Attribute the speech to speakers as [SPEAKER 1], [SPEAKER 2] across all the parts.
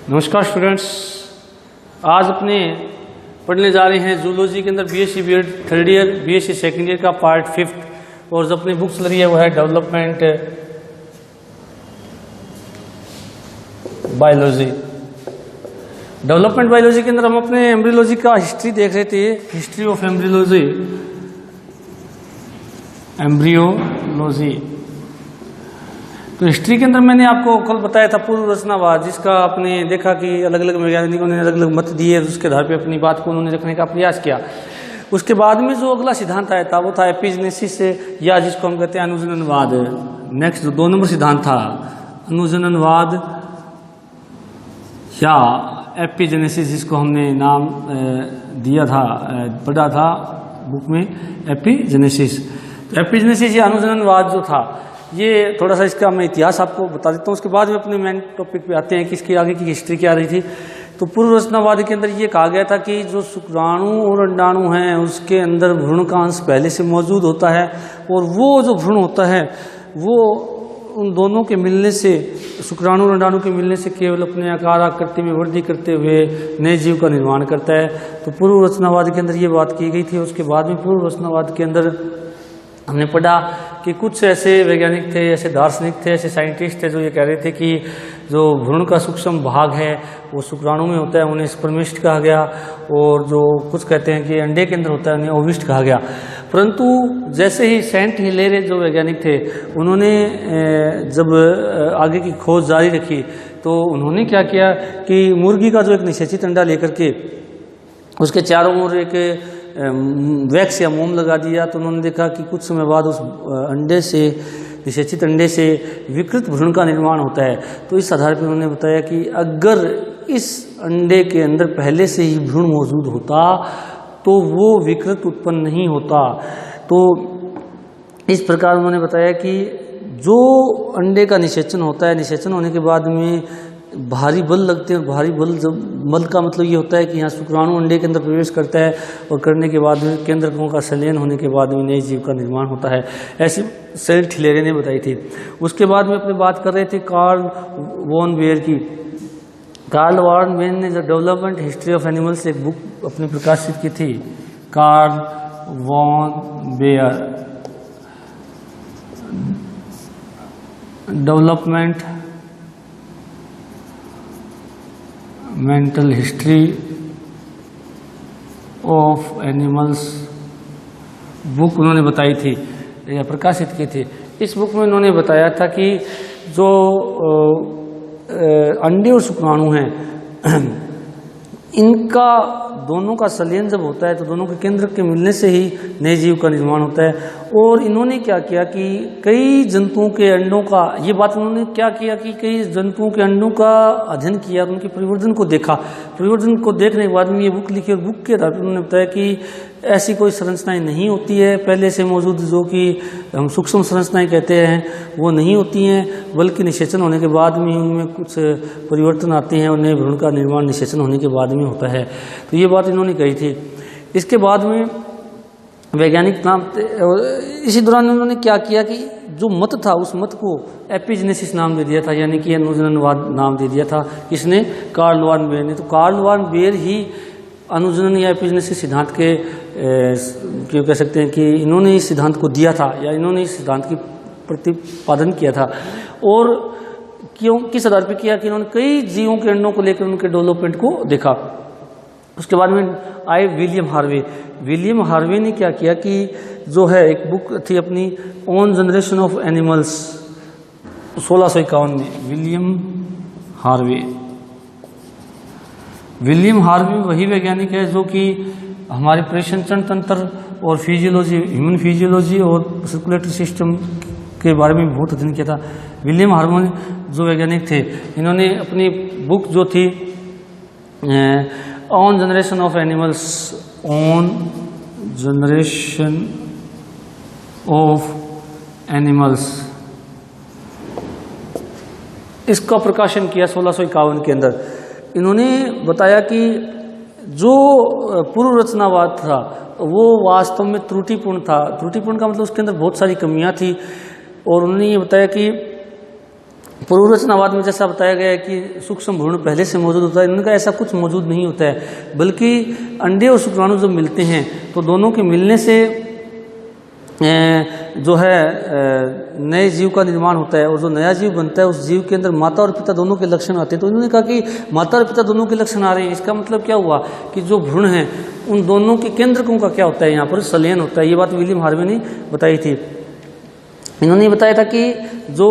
[SPEAKER 1] नमस्कार स्टूडेंट्स, आज अपने पढ़ने जा रहे हैं जूलॉजी के अंदर BSc BEd third year, BSc second year का पार्ट 5। और जो अपनी बुक्स लगी है वो है डेवलपमेंट बायोलॉजी। डेवलपमेंट बायोलॉजी के अंदर हम अपने एम्ब्रियोलॉजी का हिस्ट्री देख रहे थे, हिस्ट्री ऑफ एम्ब्रियोलॉजी। तो हिस्ट्री के अंदर मैंने आपको कल बताया था पूर्व रचनावाद, जिसका आपने देखा कि अलग अलग वैज्ञानिकों ने अलग अलग मत दिए, उसके आधार पे अपनी बात को उन्होंने रखने का प्रयास किया। उसके बाद में जो अगला सिद्धांत आया था वो था एपिजेनेसिस, या जिसको हम कहते हैं अनुजननवाद। नेक्स्ट जो 2 नंबर सिद्धांत था अनुजननवाद या एपिजेनेसिस, जिसको हमने नाम दिया था, पढ़ा था बुक में एपिजेनेसिस। तो एपिजेनेसिस या अनुजननवाद जो था, ये थोड़ा सा इसका मैं इतिहास आपको बता देता हूँ, उसके बाद में अपने मेन टॉपिक पे आते हैं कि इसकी आगे की हिस्ट्री क्या रही थी। तो पूर्व रचनावाद के अंदर ये कहा गया था कि जो शुक्राणु और अंडाणु हैं उसके अंदर भ्रूण का अंश पहले से मौजूद होता है, और वो जो भ्रूण होता है वो उन दोनों के मिलने से, शुक्राणु और अंडाणु के मिलने से केवल अपने आकार आकृति में वृद्धि करते हुए नए जीव का निर्माण करता है। तो पूर्व रचनावाद के अंदर ये बात की गई थी। उसके बाद में पूर्व रचनावाद के अंदर हमने पढ़ा कि कुछ ऐसे वैज्ञानिक थे, ऐसे दार्शनिक थे, ऐसे साइंटिस्ट थे जो ये कह रहे थे कि जो भ्रूण का सूक्ष्म भाग है वो शुक्राणु में होता है, उन्हें स्पर्मिस्ट कहा गया, और जो कुछ कहते हैं कि अंडे के अंदर होता है उन्हें ओविस्ट कहा गया। परंतु जैसे ही सेंट हिलेरे जो वैज्ञानिक थे उन्होंने जब आगे की खोज जारी रखी तो उन्होंने क्या किया कि मुर्गी का जो एक निषेचित अंडा लेकर के उसके चारों ओर एक वैक्स या मोम लगा दिया। तो उन्होंने देखा कि कुछ समय बाद उस अंडे से, निषेचित अंडे से विकृत भ्रूण का निर्माण होता है। तो इस आधार पर उन्होंने बताया कि अगर इस अंडे के अंदर पहले से ही भ्रूण मौजूद होता तो वो विकृत उत्पन्न नहीं होता। तो इस प्रकार उन्होंने बताया कि जो अंडे का निषेचन होता है, निषेचन होने के बाद में भारी बल लगते हैं, और भारी बल, जब बल का मतलब ये होता है कि यहाँ शुक्राणु अंडे के अंदर प्रवेश करता है, और करने के बाद में केंद्रकों का संलयन होने के बाद में नए जीव का निर्माण होता है। ऐसी सेंट हिलेरे ने बताई थी। उसके बाद में अपनी बात कर रहे थे कार्ल वॉन बेयर की। कार्ल वॉन बेयर ने जो डेवलपमेंट हिस्ट्री ऑफ एनिमल्स एक बुक अपनी प्रकाशित की थी, Karl von Baer development mental history of animals book उन्होंने बताई थी या प्रकाशित की थी। इस बुक में उन्होंने बताया था कि जो अंडे और शुक्राणु हैं इनका दोनों का संलयन जब होता है तो दोनों के केंद्र के मिलने से ही नए जीव का निर्माण होता है। और इन्होंने क्या किया कि कई जंतुओं के अंडों का, ये बात उन्होंने क्या किया कि कई जंतुओं के अंडों का अध्ययन किया, उनके परिवर्तन को देखा। परिवर्तन को देखने के बाद में ये बुक लिखी, और बुक के आधार पर उन्होंने बताया कि ऐसी कोई संरचनाएं नहीं होती है पहले से मौजूद, जो कि हम सूक्ष्म संरचनाएं कहते हैं, वो नहीं होती हैं, बल्कि निषेचन होने के बाद में उनमें कुछ परिवर्तन आते हैं, और नए भ्रूण का निर्माण निषेचन होने के बाद में होता है। तो ये बात इन्होंने कही थी। इसके बाद में वैज्ञानिक नाम, इसी दौरान उन्होंने क्या किया कि जो मत था उस मत को एपिजेनेसिस नाम दे दिया था, यानी कि अनुजननवाद नाम दे दिया था। किसने? कार्ल वॉन बेयर ने। तो कार्ल वॉन बेयर ही अनुजनन या एपिजेनेसिस सिद्धांत के क्यों कह सकते हैं कि इन्होंने इस सिद्धांत को दिया था, या इन्होंने इस सिद्धांत की प्रतिपादन किया था। और क्यों, किस आधार पर किया कि इन्होंने कई जीवों के अंडों को लेकर उनके डेवलपमेंट को देखा। उसके बाद में आए विलियम हार्वे। विलियम हार्वे ने क्या किया कि जो है एक बुक थी अपनी ऑन जनरेशन ऑफ एनिमल्स 1651 में। विलियम हार्वे वही वैज्ञानिक है जो कि हमारे परिसंचरण तंत्र और फिजियोलॉजी, ह्यूमन फिजियोलॉजी और सर्कुलेटरी सिस्टम के बारे में बहुत अध्ययन किया था। विलियम हार्वे जो वैज्ञानिक थे, इन्होंने अपनी बुक जो थी on generation of animals, on generation of animals, इसका प्रकाशन किया 1651 के अंदर। इन्होंने बताया कि जो पूर्व रचनावाद था वो वास्तव में त्रुटिपूर्ण था। त्रुटिपूर्ण का मतलब उसके अंदर बहुत सारी कमियां थी, और उन्होंने ये बताया कि पुनर्रचनावाद में जैसा बताया गया है कि सूक्ष्म भ्रूण पहले से मौजूद होता है, इन्होंने कहा ऐसा कुछ मौजूद नहीं होता है, बल्कि अंडे और शुक्राणु जब मिलते हैं तो दोनों के मिलने से जो है नए जीव का निर्माण होता है, और जो नया जीव बनता है उस जीव के अंदर माता और पिता दोनों के लक्षण आते हैं। तो इन्होंने कहा कि माता और पिता दोनों के लक्षण आ रहे हैं, इसका मतलब क्या हुआ कि जो भ्रूण हैं उन दोनों के केंद्रकों का क्या होता है, यहाँ पर संलयन होता है। ये बात विलियम हार्वे ने बताई थी। इन्होंने बताया था कि जो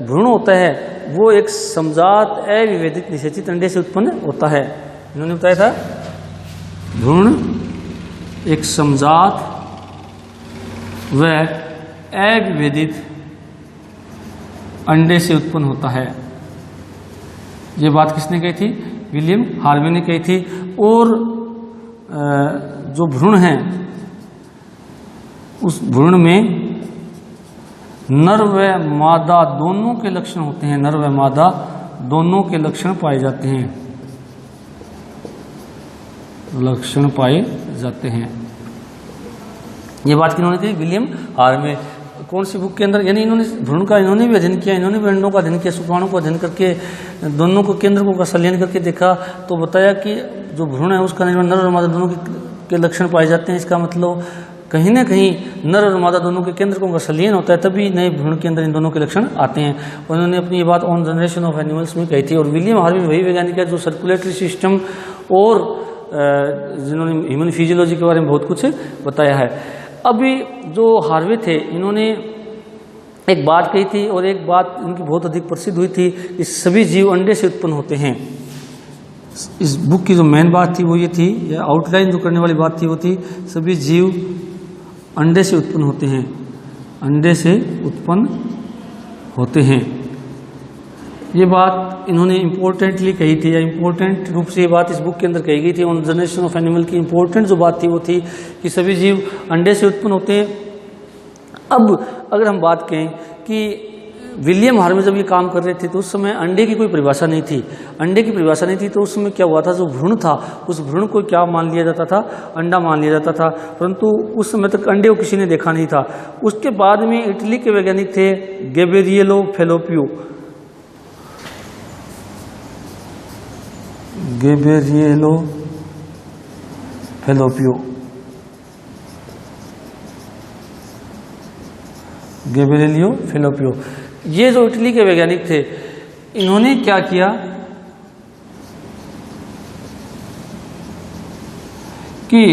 [SPEAKER 1] भ्रूण होता है वो एक समजात अविभेदित निषेचित अंडे से उत्पन्न होता है। इन्होंने बताया था भ्रूण एक समजात व अविभेदित अंडे से उत्पन्न होता है। ये बात किसने कही थी? विलियम हार्वे ने कही थी। और जो भ्रूण है उस भ्रूण में नर व मादा दोनों के लक्षण होते हैं, नर व मादा दोनों के लक्षण पाए जाते हैं, लक्षण पाए जाते हैं। ये बात किन्होंने कही? William Harvey. कौन सी बुक के अंदर? यानी इन्होंने भ्रूण का इन्होंने भी अध्ययन किया, इन्होंने भी अंडों का अध्ययन किया, शुक्राणु को अध्ययन करके दोनों को केंद्रों का संलयन करके देखा, तो बताया कि जो भ्रूण है उसका निर्माण नर और मादा दोनों के लक्षण पाए जाते हैं। इसका मतलब कहीं ना कहीं नर और मादा दोनों के केंद्रकों का संलयन होता है, तभी नए भ्रूण के अंदर इन दोनों के लक्षण आते हैं। और उन्होंने अपनी ये बात ऑन जनरेशन ऑफ एनिमल्स में कही थी। और विलियम हार्वे वही वैज्ञानिक है जो सर्कुलेटरी सिस्टम और जिन्होंने ह्यूमन फिजियोलॉजी के बारे में बहुत कुछ बताया है। अभी जो हार्वे थे इन्होंने एक बात कही थी, और एक बात इनकी बहुत अधिक प्रसिद्ध हुई थी कि सभी जीव अंडे से उत्पन्न होते हैं। इस बुक की जो मेन बात थी वो ये थी, या आउटलाइन जो करने वाली बात थी वो थी सभी जीव अंडे से उत्पन्न होते हैं, अंडे से उत्पन्न होते हैं। ये बात इन्होंने इम्पोर्टेंटली कही थी, या इम्पोर्टेंट रूप से ये बात इस बुक के अंदर कही गई थी। ऑन जनरेशन ऑफ एनिमल की इम्पोर्टेंट जो बात थी वो थी कि सभी जीव अंडे से उत्पन्न होते हैं। अब अगर हम बात कहें कि विलियम हार्वे जब ये काम कर रहे थे तो उस समय अंडे की कोई परिभाषा नहीं थी, अंडे की परिभाषा नहीं थी। तो उस समय क्या हुआ था, जो भ्रूण था उस भ्रूण को क्या मान लिया जाता था? अंडा मान लिया जाता था, परंतु उस समय तक अंडे को किसी ने देखा नहीं था। उसके बाद में इटली के वैज्ञानिक थे गैब्रिएलो फेलोपियो, गैब्रिएलो फेलोपियो, गैब्रिएलो फेलोपियो, ये जो इटली के वैज्ञानिक थे इन्होंने क्या किया कि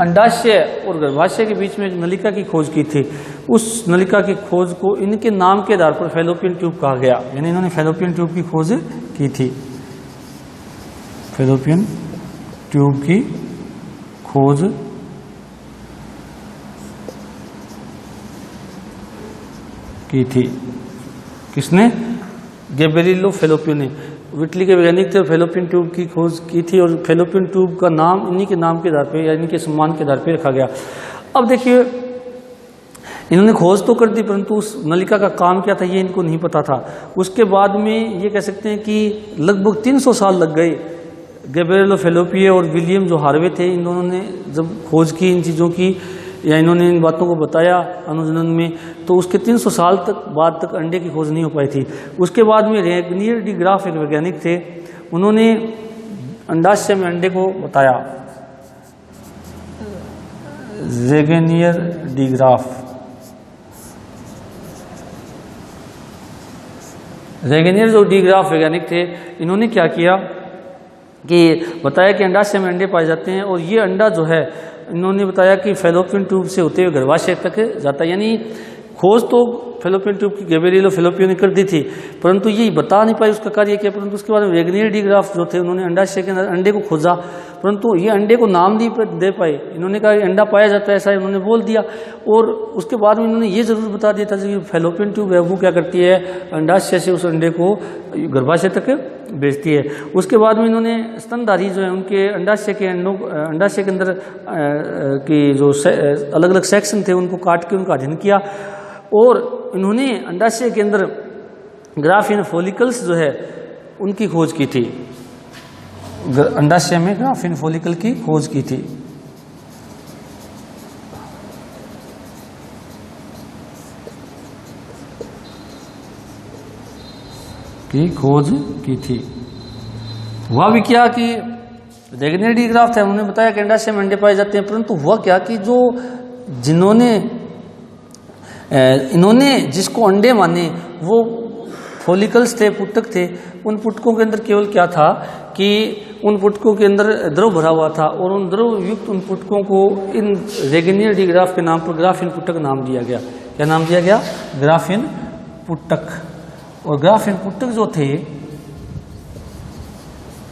[SPEAKER 1] अंडाशय और गर्भाशय के बीच में नलिका की खोज की थी। उस नलिका की खोज को इनके नाम के आधार पर फैलोपियन ट्यूब कहा गया। यानी इन्होंने फैलोपियन ट्यूब की खोज की थी, फैलोपियन ट्यूब की खोज की थी। किसने? गैब्रिएलो फेलोपियो ने। इटली के वैज्ञानिक थे, फैलोपियन ट्यूब की खोज की थी, और फैलोपियन ट्यूब का नाम इन्हीं के नाम के आधार पर या इन्हीं के सम्मान के आधार पर रखा गया। अब देखिए इन्होंने खोज तो कर दी, परंतु उस नलिका का काम क्या था ये इनको नहीं पता था। उसके बाद में ये कह सकते हैं कि लगभग 300 साल लग गए गैब्रिएलो फेलोपियो और विलियम जो हार्वे थे, इन दोनों ने जब खोज की इन चीज़ों की, या इन्होंने इन बातों को बताया अनुजनन में, तो उसके 300 साल तक बाद तक अंडे की खोज नहीं हो पाई थी। उसके बाद में रेगनियर डी ग्राफ एक वैज्ञानिक थे, उन्होंने अंडाशय में अंडे को बताया। रेगनियर डी ग्राफ, रेगनियर जो डी ग्राफ वैज्ञानिक थे इन्होंने क्या किया कि बताया कि अंडाशय में अंडे पाए जाते हैं, और ये अंडा जो है इन्होंने बताया कि फैलोपियन ट्यूब से होते हुए गर्भाशय तक जाता है। यानी खोज तो फैलोपियन ट्यूब की गैब्रिएलो फेलोपियो ने कर दी थी, परंतु ये बता नहीं पाई उसका कार्य क्या। परंतु उसके बाद रेगनियर डी ग्राफ जो थे उन्होंने अंडाशय के अंदर अंडे को खोजा, परंतु ये अंडे को नाम नहीं दे पाए। इन्होंने कहा अंडा पाया जाता है ऐसा इन्होंने बोल दिया, और उसके बाद में इन्होंने ये जरूर बता दिया था कि फैलोपियन ट्यूब है वो क्या करती है, अंडाशय से उस अंडे को गर्भाशय तक भेजती है। उसके बाद में इन्होंने स्तनधारी जो है उनके अंडाशय के अंडों, अंडाशय के अंदर की जो अलग अलग सेक्शन थे उनको काट के उनका अध्ययन किया, और इन्होंने अंडाशय के अंदर ग्राफिन फॉलिकल्स जो है उनकी खोज की थी। अंडाशय में ग्राफिन फॉलिकल की खोज की थी। की खोज की थी। हुआ भी क्या कि रेगनियर डीग्राफ थे, उन्होंने बताया कि अंडाशय में अंडे पाए जाते हैं, परंतु हुआ क्या कि जो इन्होंने जिसको अंडे माने वो फॉलिकल्स थे, पुटक थे। उन पुटकों के अंदर केवल क्या था कि उन पुटकों के अंदर द्रव भरा हुआ था और उन द्रव युक्त उन पुटकों को इन रेगनियर डीग्राफ के नाम पर ग्राफिन पुटक नाम दिया गया। क्या नाम दिया गया? ग्राफिन पुटक। और ग्राफिन पुटक जो थे,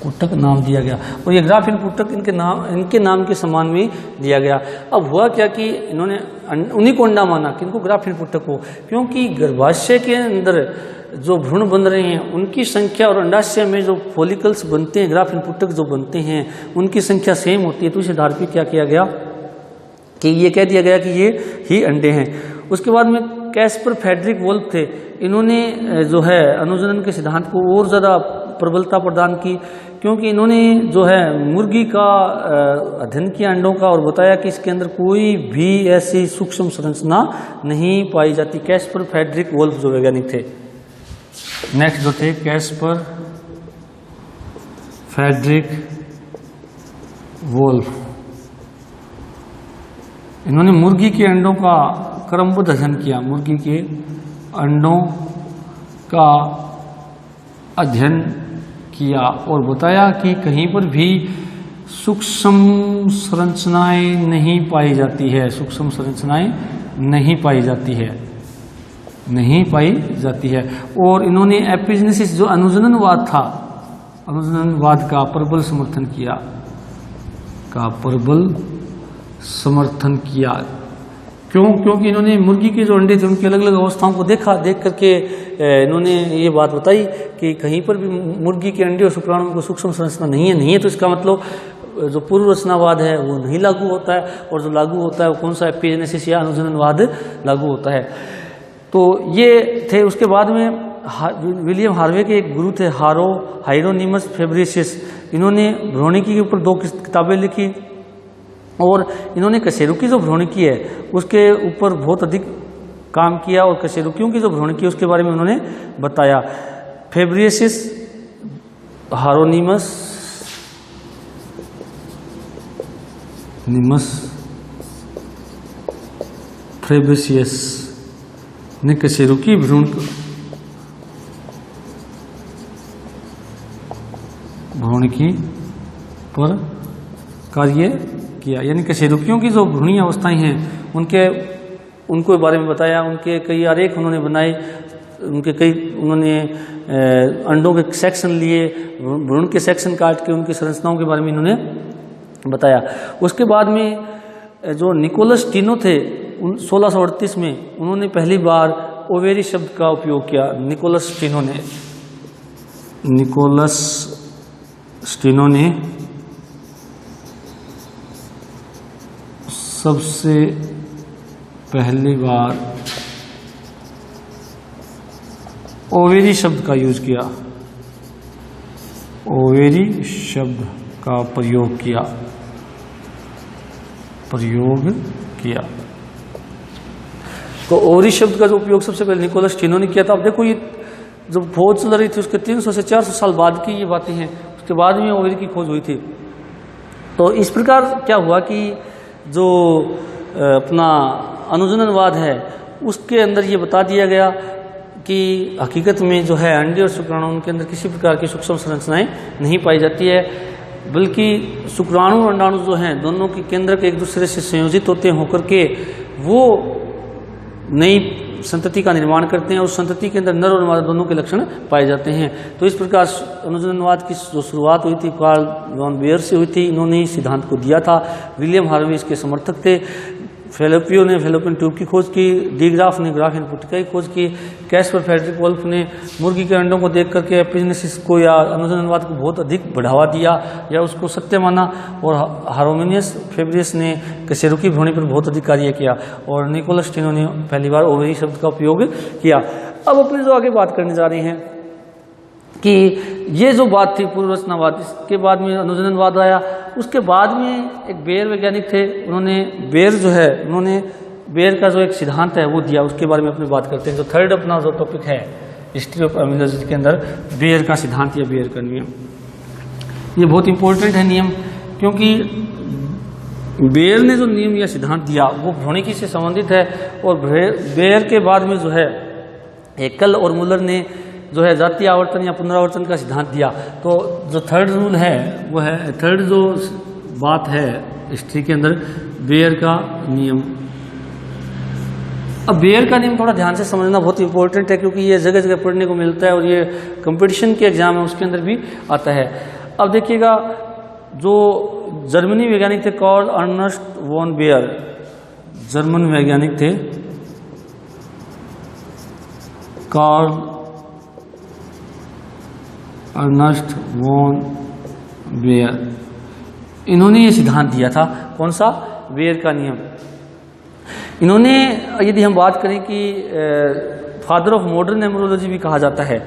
[SPEAKER 1] पुटक नाम दिया गया और ये ग्राफिन पुटक इनके नाम के समान में दिया गया। अब हुआ क्या कि इन्होंने उन्हीं को अंडा माना, किनको? ग्राफिन पुटक को, क्योंकि गर्भाशय के अंदर जो भ्रूण बन रहे हैं उनकी संख्या और अंडाशय में जो फॉलिकल्स बनते हैं, ग्राफिन पुटक जो बनते हैं, उनकी संख्या सेम होती है। तो इस आधार पर क्या किया गया कि ये कह दिया गया कि ये ही अंडे हैं। उसके बाद में कैस्पर फ्रेडरिक वोल्फ थे, इन्होंने जो है अनुजनन के सिद्धांत को और ज़्यादा प्रबलता प्रदान की, क्योंकि इन्होंने जो है मुर्गी का अध्ययन किया, अंडों का, और बताया कि इसके अंदर कोई भी ऐसी सूक्ष्म संरचना नहीं पाई जाती। कैस्पर फ्रेडरिक वोल्फ जो वैज्ञानिक थे। नेक्स्ट जो थे कैस्पर फ्रेडरिक वोल्फ, इन्होंने मुर्गी के अंडों का क्रमबद्ध अध्ययन किया, मुर्गी के अंडों का अध्ययन किया और बताया कि कहीं पर भी सूक्ष्म संरचनाएं नहीं पाई जाती है, सूक्ष्म संरचनाएं नहीं पाई जाती है, नहीं पाई जाती है। और इन्होंने एपिजेनेसिस जो अनुजननवाद था, अनुजननवाद का प्रबल समर्थन किया, का प्रबल समर्थन किया। क्योंकि इन्होंने मुर्गी के जो अंडे थे उनकी अलग अलग अवस्थाओं को देखा, देख करके इन्होंने ये बात बताई कि कहीं पर भी मुर्गी के अंडे और शुक्राणुओं को सूक्ष्म संरचना नहीं है, तो इसका मतलब जो पूर्व रचनावाद है वो नहीं लागू होता है, और जो लागू होता है वो कौन सा? एपिजेनेसिस या अनुजननवाद लागू होता है। तो ये थे। उसके बाद में विलियम हार्वे के एक गुरु थे, हाइरोनिमस फेब्रिसियस, इन्होंने भ्रूणिकी के ऊपर 2 किताबें लिखी और इन्होंने कशेरुकी जो भ्रूणिकी है उसके ऊपर बहुत अधिक काम किया और कशेरुकियों की जो भ्रूणिकी है उसके बारे में उन्होंने बताया। फेब्रिसियस, हाइरोनिमस फेब्रिसियस ने कशेरुकी भ्रूणिकी पर कार्य किया, यानी कशेरुकियों की जो भ्रूणीय अवस्थाएं हैं उनको बारे में बताया। उनके कई आरेख उन्होंने बनाए, उन्होंने अंडों के सेक्शन लिए, भ्रूण के सेक्शन काट के उनकी संरचनाओं के बारे में इन्होंने बताया। उसके बाद में जो निकोलस टीनो थे 1638 में, उन्होंने पहली बार ओवेरी शब्द का उपयोग किया। निकोलस स्टीनो ने सबसे पहली बार ओवेरी शब्द का यूज किया, ओवेरी शब्द का प्रयोग किया। तो ओवेरी शब्द का जो उपयोग सबसे पहले निकोलस टीनो ने किया था। अब देखो ये जब खोज चल रही थी उसके 300 से 400 साल बाद की ये बातें हैं, उसके बाद में ओवेरी की खोज हुई थी। तो इस प्रकार क्या हुआ कि जो अपना अनुजननवाद है उसके अंदर ये बता दिया गया कि हकीकत में जो है अंडे और शुक्राणु उनके अंदर किसी प्रकार की सूक्ष्म संरचनाएं नहीं पाई जाती है, बल्कि शुक्राणु और अंडाणु जो हैं दोनों के केंद्रक एक दूसरे से संयोजित होते होकर के वो नई संतति का निर्माण करते हैं और उस संतति के अंदर नर और मादा दोनों के लक्षण पाए जाते हैं। तो इस प्रकार अनुजननवाद की जो शुरुआत हुई थी कार्ल वॉन बेयर से हुई थी, इन्होंने इस सिद्धांत को दिया था। विलियम हार्वे इसके समर्थक थे। फेलोपियो ने फेलोपियन ट्यूब की खोज की, डीग्राफ ने ग्राफिन पुटिका की खोज की, कैस्पर फ्रेडरिक वोल्फ ने मुर्गी के अंडों को देख करके एपिजेनेसिस को या अनुजननवाद को बहुत अधिक बढ़ावा दिया या उसको सत्य माना, और हाइरोनिमस फेब्रिसियस ने कशेरुकी भ्रूणी पर बहुत अधिक कार्य किया, और निकोलस टीनो ने पहली बार ओवेरी शब्द का उपयोग किया। अब अपने जो आगे बात करने जा रहे हैं कि ये जो बात थी पूर्व रचनावाद, इसके बाद में अनुजननवाद आया। उसके बाद में एक बेयर वैज्ञानिक थे, उन्होंने बेयर का जो एक सिद्धांत है वो दिया, उसके बारे में अपनी बात करते हैं। जो थर्ड अपना जो टॉपिक है हिस्ट्री ऑफ एमिनोलॉजी के अंदर बेयर का सिद्धांत या बेयर का नियम, ये बहुत इंपॉर्टेंट है नियम, क्योंकि बेयर ने जो नियम या सिद्धांत दिया वो भ्रूणिकी से संबंधित है। और बेयर के बाद में जो है हेकल और मुलर ने जो है जातीय आवर्तन या पुनरावर्तन का सिद्धांत दिया। तो जो थर्ड रूल है वो है, थर्ड जो बात है हिस्ट्री के अंदर, बेयर का नियम। अब बेयर का नियम थोड़ा ध्यान से समझना बहुत इंपॉर्टेंट है, क्योंकि ये जगह जगह पढ़ने को मिलता है और ये कंपटीशन के एग्जाम है उसके अंदर भी आता है। अब देखिएगा, जो जर्मनी वैज्ञानिक थे Karl Ernst von Baer, German वैज्ञानिक थे कार्ल अर्नस्ट वॉन बेयर, इन्होंने ये सिद्धांत दिया था, कौन सा, बेयर का नियम। इन्होंने, यदि हम बात करें कि फादर ऑफ मॉडर्न एम्ब्रियोलॉजी भी कहा जाता है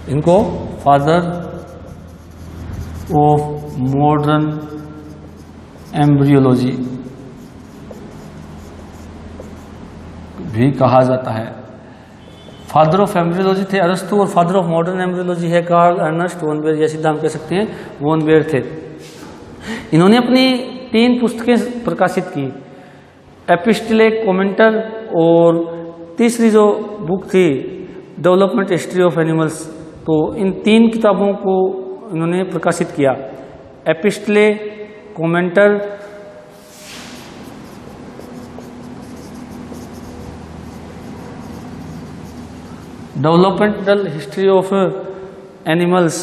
[SPEAKER 1] इनको, फादर ऑफ मॉडर्न एम्ब्रियोलॉजी भी कहा जाता है। फादर ऑफ एम्ब्रियोलॉजी थे अरस्तु और फादर ऑफ मॉडर्न एम्ब्रियोलॉजी है कार्ल अर्नस्ट वॉन बेयर, या सीधा हम कह सकते हैं वॉन बेयर थे। इन्होंने अपनी 3 पुस्तकें प्रकाशित की, एपिस्टले कमेंटर, और तीसरी जो बुक थी डेवलपमेंट हिस्ट्री ऑफ एनिमल्स। तो इन 3 किताबों को इन्होंने प्रकाशित किया, epistle commentary, developmental history of animals,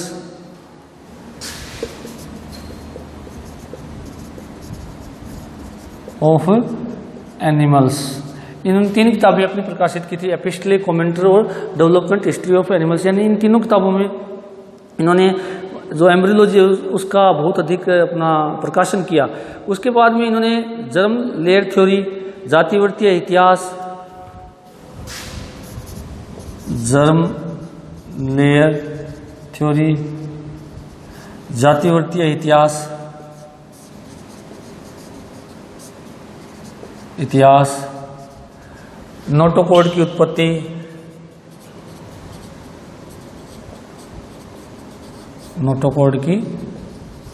[SPEAKER 1] इन 3 किताबें अपनी प्रकाशित की थी, एपिस्टले कमेंटर और डेवलपमेंट हिस्ट्री ऑफ एनिमल्स। यानी इन तीनों किताबों में इन्होंने जो एम्ब्रियोलॉजी उसका बहुत अधिक अपना प्रकाशन किया। उसके बाद में इन्होंने जर्म लेयर थ्योरी, जातिवर्तीय इतिहास, जर्म लेयर थ्योरी, जातिवर्तीय इतिहास, नोटोकॉर्ड की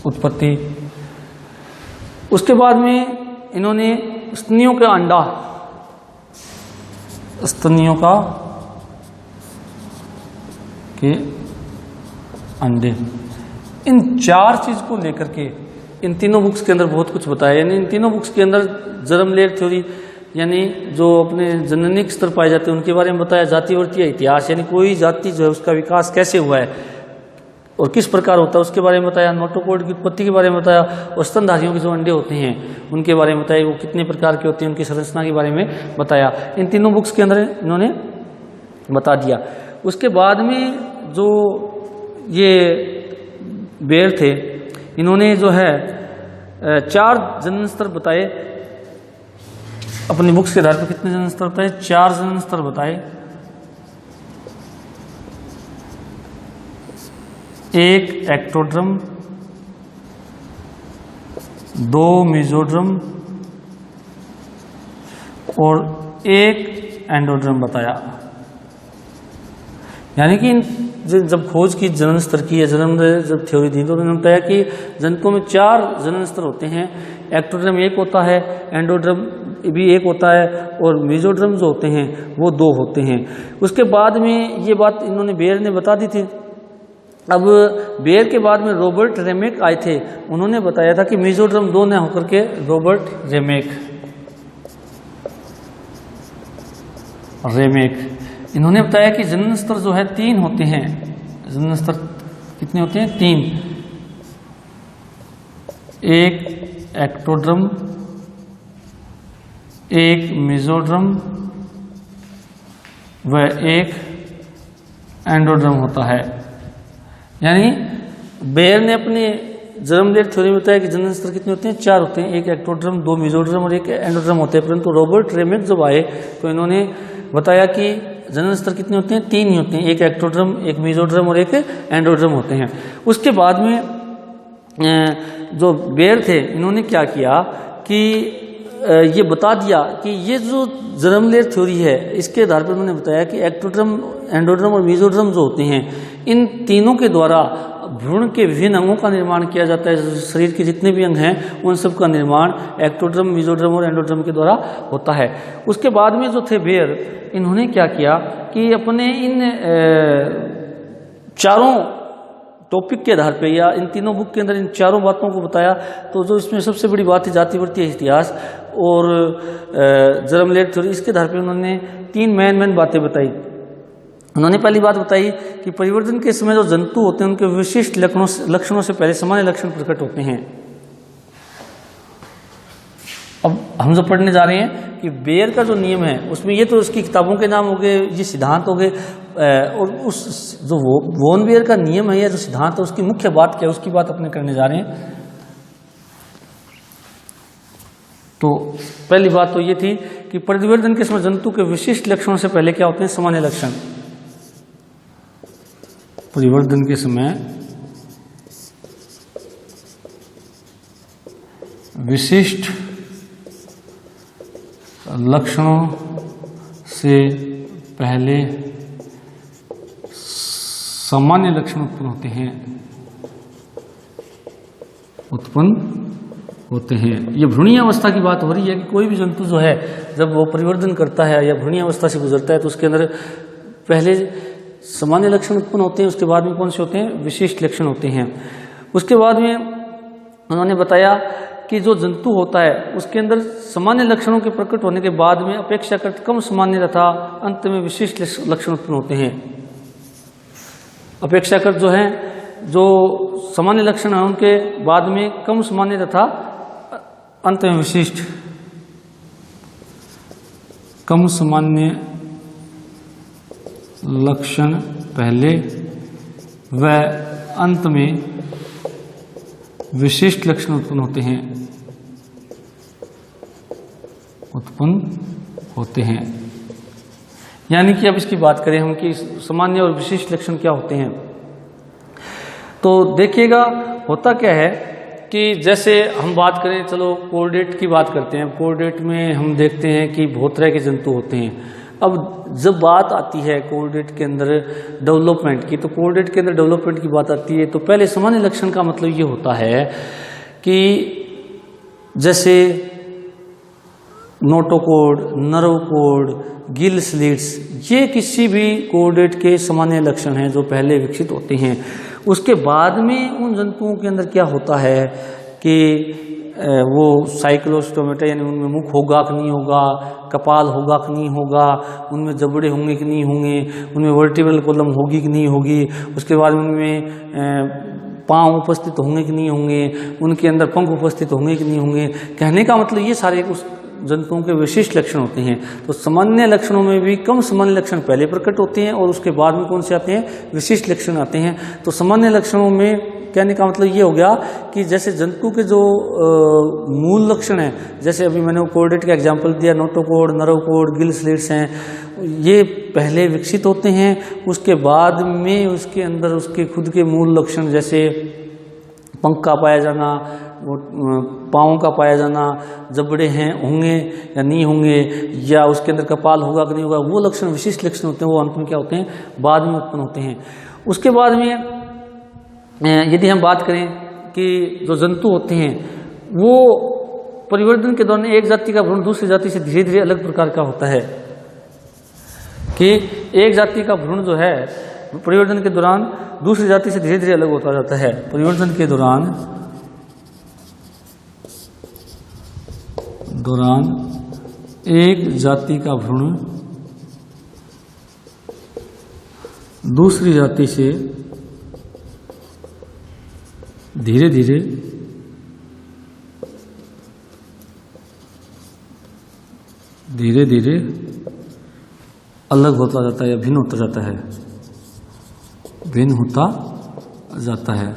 [SPEAKER 1] उत्पत्ति, उसके बाद में इन्होंने स्तनियों का अंडे, इन 4 चीज को लेकर के इन तीनों बुक्स के अंदर बहुत कुछ बताया। यानी इन तीनों बुक्स के अंदर जर्म लेयर थ्योरी, यानी जो अपने जननिक स्तर पाए जाते हैं उनके बारे में बताया, जातिवर्तीय इतिहास यानी कोई जाति जो है उसका विकास कैसे हुआ है और किस प्रकार होता है उसके बारे में बताया, नोटोकॉर्ड की उत्पत्ति के बारे में बताया, और स्तनधारियों के जो अंडे होते हैं उनके बारे में बताया, वो कितने प्रकार के होते हैं, उनकी संरचना के बारे में बताया। इन तीनों बुक्स के अंदर इन्होंने बता दिया। उसके बाद में जो ये बेयर थे, इन्होंने जो है 4 जनन स्तर बताए अपनी बुक्स के आधार पर। कितने जनन स्तर बताए? 4 जनन स्तर बताए। 1 एक्टोड्रम, 2 मेसोड्रम और 1 एंडोड्रम बताया। यानी कि जब खोज की जनन स्तर की या जन्म जब थ्योरी दी तो उन्होंने बताया कि जंतुओं में 4 जनन स्तर होते हैं। एक्टोड्रम 1 होता है, एंडोड्रम भी 1 होता है, और मेसोड्रम जो होते हैं वो 2 होते हैं। उसके बाद में ये बात इन्होंने बेयर ने बता दी थी। अब बेयर के बाद में रॉबर्ट रेमेक आए थे, उन्होंने बताया था कि मेसोड्रम 2 न होकर के रॉबर्ट रेमेक इन्होंने बताया कि जनन स्तर जो है 3 होते हैं। जनन स्तर कितने होते हैं? 3। 1 एक्टोड्रम, 1 मेसोड्रम व 1 एंडोड्रम होता है। यानी बेयर ने अपने जर्म लेयर थ्योरी में बताया कि जनन स्तर कितने होते हैं? 4 होते हैं। 1 एक्टोड्रम, 2 मेसोड्रम और 1 एंडोड्रम होते हैं। परंतु रॉबर्ट रेमेक जब आए तो इन्होंने बताया कि जनन स्तर कितने होते हैं? 3 ही होते हैं। 1 एक्टोड्रम, 1 मेसोड्रम और 1 एंडोड्रम होते हैं। उसके बाद में जो बेयर थे इन्होंने क्या किया कि ये बता दिया कि ये जो जर्म लेयर थ्योरी है, इसके आधार पर उन्होंने बताया कि एक्टोडर्म, एंडोडर्म और मेसोडर्म जो होते हैं, इन तीनों के द्वारा भ्रूण के विभिन्न अंगों का निर्माण किया जाता है। शरीर के जितने भी अंग हैं उन सब का निर्माण एक्टोडर्म, मेसोडर्म और एंडोडर्म के द्वारा होता है। उसके बाद में जो थे बेयर, इन्होंने क्या किया कि अपने इन चारों टॉपिक के आधार पे या इन तीनों बुक के अंदर इन चारों बातों को बताया। तो जो इसमें सबसे बड़ी बात है जाति वर्तीय इतिहास और जर्म लेयर थ्योरी, इसके आधार पे उन्होंने तीन मेन बातें बताई। उन्होंने पहली बात बताई कि परिवर्तन के समय जो जंतु होते हैं उनके विशिष्ट लक्षणों से पहले सामान्य लक्षण प्रकट होते हैं। अब हम जो पढ़ने जा रहे हैं कि बेयर का जो नियम है उसमें ये तो उसकी किताबों के नाम हो गए, ये सिद्धांत हो गए, और उस जो वॉन बेयर का नियम है या जो सिद्धांत है उसकी मुख्य बात क्या है उसकी बात अपने करने जा रहे हैं। तो पहली बात तो ये थी कि परिवर्तन के समय जंतु के विशिष्ट लक्षणों से पहले क्या होते हैं, सामान्य लक्षण। परिवर्तन के समय विशिष्ट लक्षणों से पहले सामान्य लक्षण उत्पन्न होते हैं। ये भ्रूणीय अवस्था की बात हो रही है कि कोई भी जंतु जो है जब वो परिवर्तन करता है या भ्रूणीय अवस्था से गुजरता है तो उसके अंदर पहले सामान्य लक्षण उत्पन्न होते हैं, उसके बाद में कौन से होते हैं, विशिष्ट लक्षण होते हैं। उसके बाद में उन्होंने बताया कि जो जंतु होता है उसके अंदर सामान्य लक्षणों के प्रकट होने के बाद में अपेक्षाकृत कम सामान्य तथा अंत में विशिष्ट लक्षण उत्पन्न होते हैं। अपेक्षाकृत जो है, जो सामान्य लक्षण है उनके बाद में कम सामान्य तथा अंत में विशिष्ट। कम सामान्य लक्षण पहले व अंत में विशिष्ट लक्षण उत्पन्न होते हैं। यानी कि अब इसकी बात करें हम कि सामान्य और विशिष्ट लक्षण क्या होते हैं, तो देखिएगा होता क्या है कि जैसे हम बात करें, चलो कोर्डेट की बात करते हैं। कोर्डेट में हम देखते हैं कि बहुत तरह के जंतु होते हैं। अब जब बात आती है कोर्डेट के अंदर डेवलपमेंट की, तो कोर्डेट के अंदर डेवलपमेंट की बात आती है तो पहले सामान्य लक्षण का मतलब ये होता है कि जैसे नोटोकोड, नर्वकोड, गिल स्लिट्स, ये किसी भी कोर्डेट के सामान्य लक्षण हैं जो पहले विकसित होते हैं। उसके बाद में उन जंतुओं के अंदर क्या होता है कि वो साइक्लोस्टोमेटा, यानी उनमें मुख होगा कि नहीं होगा, कपाल होगा कि नहीं होगा, उनमें जबड़े होंगे कि नहीं होंगे, उनमें वर्टिब्रल कॉलम होगी कि नहीं होगी, उसके बाद उनमें पाँव उपस्थित होंगे कि नहीं होंगे, उनके अंदर पंख उपस्थित होंगे कि नहीं होंगे। कहने का मतलब ये सारे उस जंतुओं के विशिष्ट लक्षण होते हैं। तो सामान्य लक्षणों में भी कम सामान्य लक्षण पहले प्रकट होते हैं और उसके बाद में कौन से आते हैं, विशिष्ट लक्षण आते हैं। तो सामान्य लक्षणों में कहने का मतलब ये हो गया कि जैसे जंतु के जो मूल लक्षण हैं, जैसे अभी मैंने कोर्डेट का एग्जांपल दिया, नोटोकोड, नर्वकोड, गिल स्लिट्स हैं, ये पहले विकसित होते हैं। उसके बाद में उसके अंदर उसके खुद के मूल लक्षण, जैसे पंख का पाया जाना, पाँव का पाया जाना, जबड़े हैं होंगे या नहीं होंगे, या उसके अंदर कपाल होगा कि नहीं होगा, वो लक्षण विशिष्ट लक्षण होते हैं। वो अंत में क्या होते हैं, बाद में उत्पन्न होते हैं। उसके बाद में यदि हम बात करें कि जो जंतु होते हैं वो परिवर्तन के दौरान एक जाति का भ्रूण दूसरी जाति से धीरे धीरे अलग प्रकार का होता है, कि एक जाति का भ्रूण जो है परिवर्तन के दौरान दूसरी जाति से धीरे धीरे अलग होता जाता है। परिवर्तन के दौरान एक जाति का भ्रूण दूसरी जाति से धीरे धीरे अलग होता जाता है या भिन्न होता जाता है।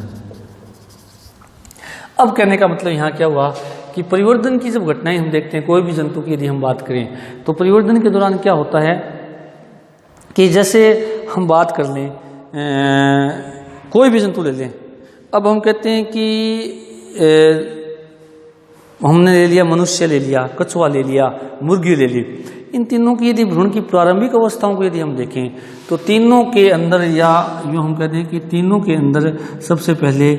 [SPEAKER 1] अब कहने का मतलब यहाँ क्या हुआ कि परिवर्तन की जब घटनाएं हम देखते हैं, कोई भी जंतु की यदि हम बात करें, तो परिवर्तन के दौरान क्या होता है कि जैसे हम बात कर लें, कोई भी जंतु ले लें। अब हम कहते हैं कि हमने ले लिया मनुष्य, ले लिया कछुआ, ले लिया मुर्गी, ले ली। इन तीनों की यदि भ्रूण की प्रारंभिक अवस्थाओं को यदि हम देखें तो तीनों के अंदर, या यूँ हम कहते हैं कि तीनों के अंदर सबसे पहले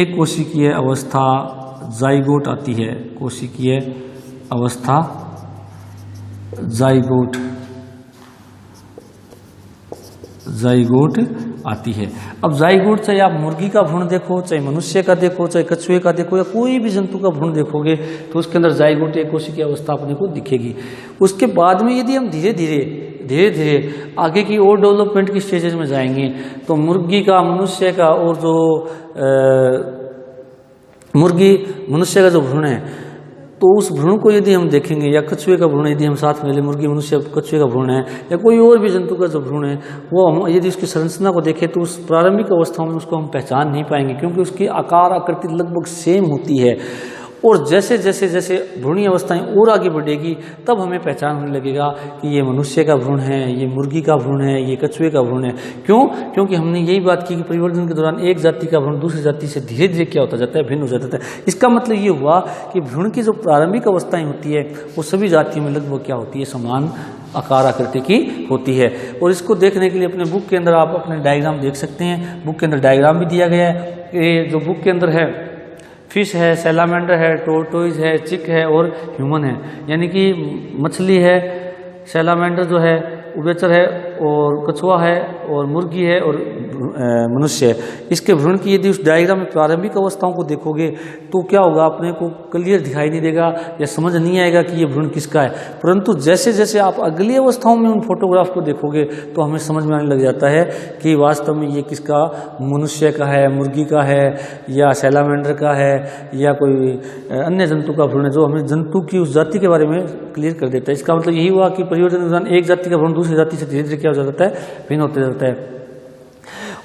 [SPEAKER 1] एक कोशिकीय अवस्था जाइगोट आती है। कोशिकीय अवस्था जाइगोट आती है। अब जाइगोट चाहे आप मुर्गी का भ्रूण देखो, चाहे मनुष्य का देखो, चाहे कछुए का देखो, या कोई भी जंतु का भ्रूण देखोगे तो उसके अंदर जाइगोट एक कोशिकीय अवस्था अपने को दिखेगी। उसके बाद में यदि हम धीरे धीरे आगे की और डेवलपमेंट की स्टेजेस में जाएंगे तो मुर्गी का, मनुष्य का, और जो मुर्गी मनुष्य का जो भ्रूण है तो उस भ्रूण को यदि हम देखेंगे, या कछुए का भ्रूण यदि हम साथ में ले, मुर्गी मनुष्य कछुए का भ्रूण है, या कोई और भी जंतु का जो भ्रूण है, वो हम यदि उसकी संरचना को देखें तो उस प्रारंभिक अवस्थाओं में उसको हम पहचान नहीं पाएंगे, क्योंकि उसकी आकार आकृति लगभग सेम होती है। और जैसे जैसे जैसे भ्रूणीय अवस्थाएं और आगे बढ़ेगी तब हमें पहचान होने लगेगा कि ये मनुष्य का भ्रूण है, ये मुर्गी का भ्रूण है, ये कछुए का भ्रूण है। क्यों? क्योंकि हमने यही बात की कि परिवर्तन के दौरान एक जाति का भ्रूण दूसरी जाति से धीरे धीरे क्या होता जाता है, भिन्न हो जाता है। इसका मतलब ये हुआ कि भ्रूण की जो प्रारंभिक अवस्थाएं होती है वो सभी जातियों में लगभग क्या होती है, समान आकार आकृति की होती है। और इसको देखने के लिए अपने बुक के अंदर आप अपने डायग्राम देख सकते हैं। बुक के अंदर डायग्राम भी दिया गया है। ये जो बुक के अंदर है, फिश है, सैलामेंडर है, टोर्टोइज है, चिक है और ह्यूमन है, यानी कि मछली है, सैलामेंडर जो है, उभयचर है, और कछुआ है, और मुर्गी है, और मनुष्य है। इसके भ्रूण की यदि उस डायग्राम में प्रारंभिक अवस्थाओं को देखोगे तो क्या होगा, अपने को क्लियर दिखाई नहीं देगा या समझ नहीं आएगा कि ये भ्रूण किसका है। परंतु जैसे जैसे आप अगली अवस्थाओं में उन फोटोग्राफ को देखोगे तो हमें समझ में आने लग जाता है कि वास्तव में ये किसका, मनुष्य का है, मुर्गी का है, या सैलामेंडर का है, या कोई अन्य जंतु का भ्रूण है, जो हमें जंतु की उस जाति के बारे में क्लियर कर देता है। इसका मतलब यही हुआ कि परिवर्तन के दौरान एक जाति का भ्रूण दूसरी जाति से धीरे धीरे क्या हो जाता है, भिन्न होते जाता है।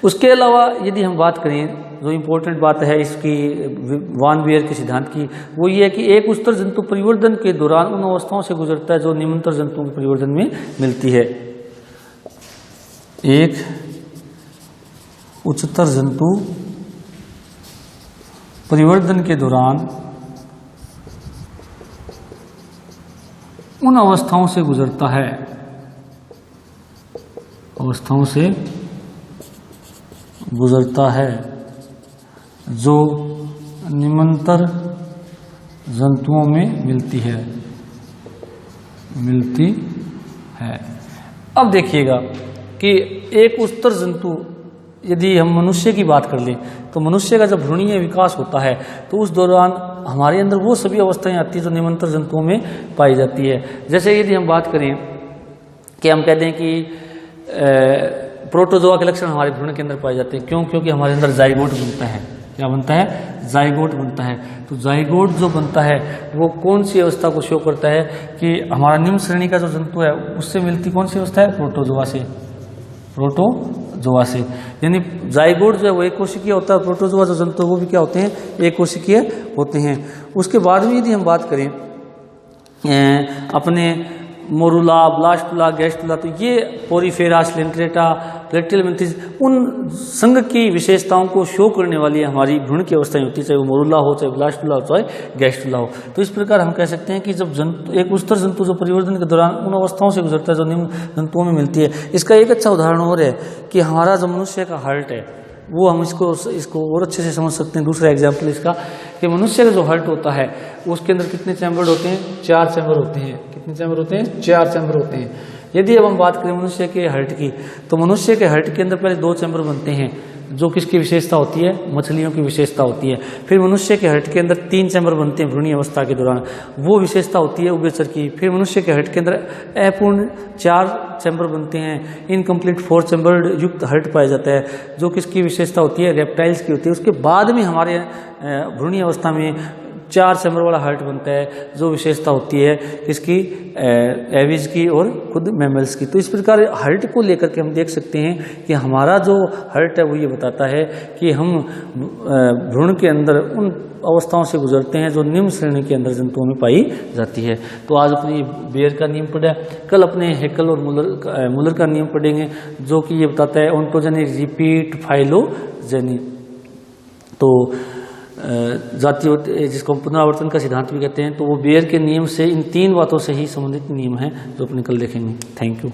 [SPEAKER 1] उसके अलावा यदि हम बात करें, जो इम्पोर्टेंट बात है इसकी वान बियर के सिद्धांत की, वो ये है कि एक उच्चतर जंतु परिवर्तन के दौरान उन अवस्थाओं से गुजरता है जो निम्नतर जंतुओं के परिवर्तन में मिलती है। एक उच्चतर जंतु परिवर्तन के दौरान उन अवस्थाओं से गुजरता है, अवस्थाओं से गुजरता है जो निम्नतर जंतुओं में मिलती है। अब देखिएगा कि एक उच्चतर जंतु, यदि हम मनुष्य की बात कर लें तो मनुष्य का जब भ्रूणीय विकास होता है तो उस दौरान हमारे अंदर वो सभी अवस्थाएं आती हैं जो निम्नतर जंतुओं में पाई जाती है। जैसे यदि हम बात करें कि हम कहते हैं कि प्रोटोजोआ के लक्षण हमारे भ्रूण के अंदर पाए जाते हैं। क्यों? क्योंकि हमारे अंदर जाइगोट बनता है। क्या बनता है? जाइगोट बनता है। तो जाइगोट जो बनता है वो कौन सी अवस्था को शो करता है कि हमारा निम्न श्रेणी का जो जंतु है उससे मिलती कौन सी अवस्था है? प्रोटोजोआ से। प्रोटोजोआ से, यानी जाइगोट जो है वो एक कोशिकीय होता है, प्रोटोजोआ जो जंतु है वो भी क्या होते हैं? एक कोशिकीय होते हैं। उसके बाद में यदि हम बात करें अपने मोरुला, ब्लास्टुला, गैस्टुला, तो ये पोरीफेरा, स्लेंट्रेटा, प्लेटियलमेंथिस, उन संघ की विशेषताओं को शो करने वाली हमारी भ्रूण की अवस्थाएं होती है, चाहे वो मोरुला हो, चाहे ब्लास्टुला हो, चाहे गैस्टुला हो। तो इस प्रकार हम कह सकते हैं कि जब जंतु, एक उच्चतर जंतु जो परिवर्तन के दौरान उन अवस्थाओं से गुजरता है जो निम्न जंतुओं में मिलती है। इसका एक अच्छा उदाहरण और है कि हमारा जो मनुष्य का हार्ट है वो हम इसको और अच्छे से समझ सकते हैं। दूसरा एग्जाम्पल इसका कि मनुष्य का जो हार्ट होता है उसके अंदर कितने चैम्बर होते हैं? 4 चैम्बर होते हैं। कितने चैम्बर होते हैं? 4 चैम्बर होते हैं। यदि अब हम बात करें मनुष्य के हार्ट की, तो मनुष्य के हार्ट के अंदर पहले 2 चैम्बर बनते हैं जो किसकी विशेषता होती है? मछलियों की विशेषता होती है। फिर मनुष्य के हार्ट के अंदर 3 चैम्बर बनते हैं भ्रूणीय अवस्था के दौरान, वो विशेषता होती है उभयचर की। फिर मनुष्य के हार्ट के अंदर अपूर्ण 4 चैम्बर बनते हैं, इनकम्प्लीट 4 चैम्बर युक्त हार्ट पाया जाता है जो किसकी विशेषता होती है? रेप्टाइल्स की होती है। उसके बाद में हमारे भ्रूणीय अवस्था में 4 चैम्बर वाला हार्ट बनता है जो विशेषता होती है किसकी? एविज की और खुद मैमल्स की। तो इस प्रकार हार्ट को लेकर के हम देख सकते हैं कि हमारा जो हार्ट है वो ये बताता है कि हम भ्रूण के अंदर उन अवस्थाओं से गुजरते हैं जो निम्न श्रेणी के अंदर जंतुओं में पाई जाती है। तो आज अपने बेयर का नियम पढ़ा, कल अपने हेकल और मुलर का नियम पढ़ेंगे जो कि ये बताता है ओंटोजेनी रिपीट फाइलोजेनी। तो जातीय जिसको हम पुनरावर्तन का सिद्धांत भी कहते हैं, तो वो बेयर के नियम से इन 3 बातों से ही संबंधित नियम हैं जो अपन कल देखेंगे। Thank you.